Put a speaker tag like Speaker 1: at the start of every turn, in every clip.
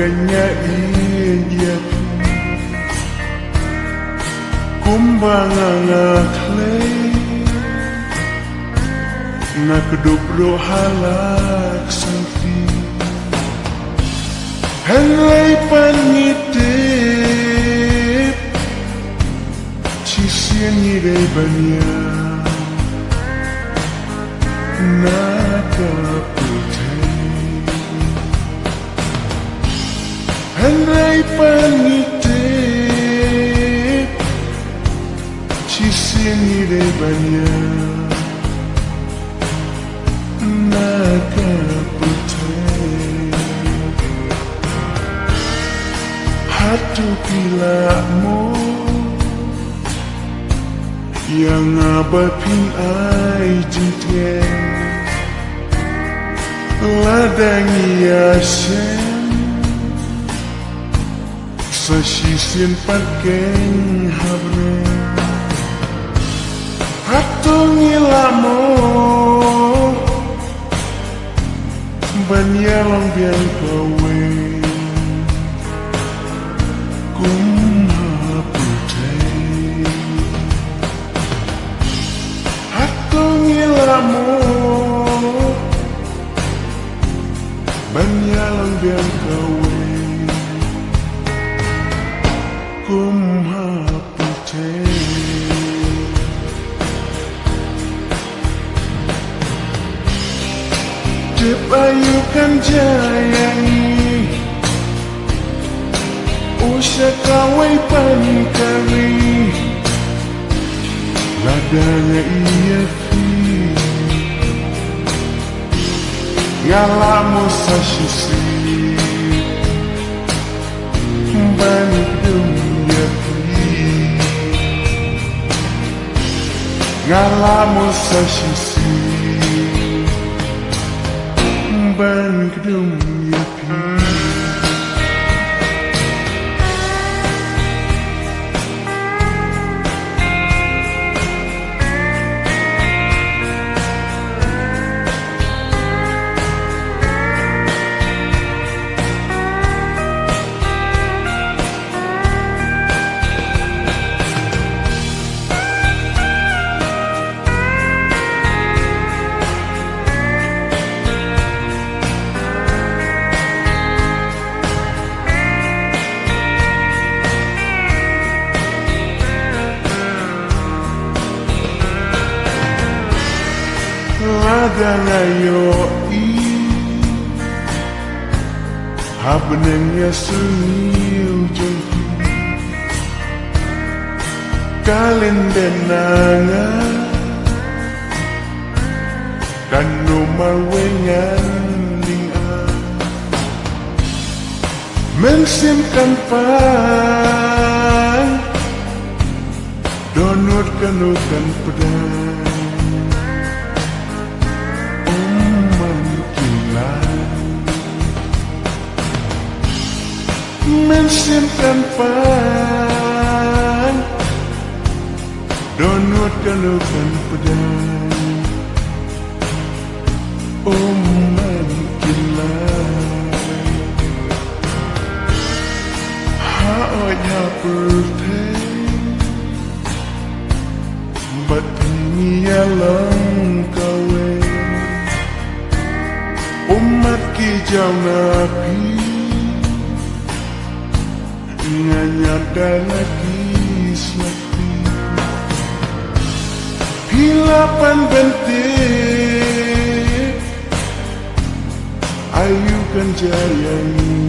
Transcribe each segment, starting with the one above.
Speaker 1: kanya iya kumbang ngaklay nakdubro halak santi hanglay panitip sisian ngiray banya nakaputay hanglay panitip sisian ngiray banya nakaputay hatu pilamu yang ngabapin ay jintien ladang iasen sa sisin pagkeng habre hatu ngilamu banyalong biang kawe kumhaputay hatong ilamu banyalong biang kawe kumhaputay Dipayukan jayangi usah kawai panikari ladanya iya fi ngalamu sashisi bandung ya fi ngalamu sashisi bandung ya fi Lada ngayoi habnengnya sunyi ujungku kalendenanga kanu marwengan linga mensimkan pan donut kanukan pedang mensimpan pan donut kanukan pedang mankilan haonya putih batiniya lang kawe umat kijau nabi nganyada lagi selati hilapan bentik ayu kan jayangi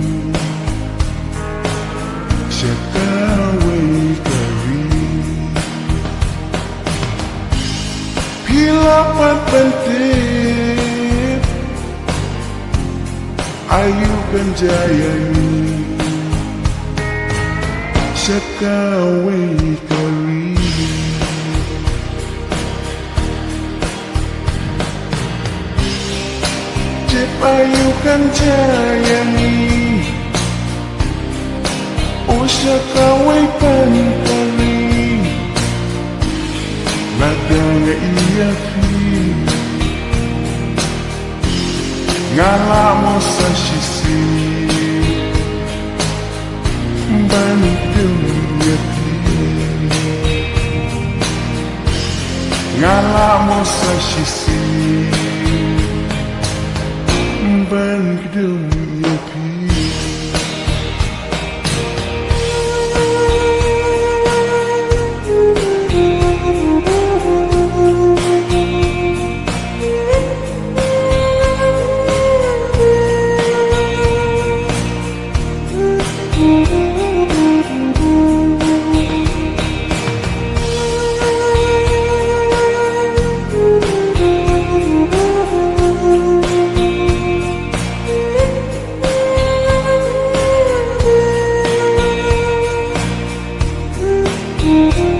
Speaker 1: sekawe kari hilapan bentik ayu kan jayangi sekawe kari Cepayukan jayangi usah kawe panikari ladangnya iya fi ngalamu sa sisi ban dunia ngala mosa shisi ban dunia
Speaker 2: Mm-hmm.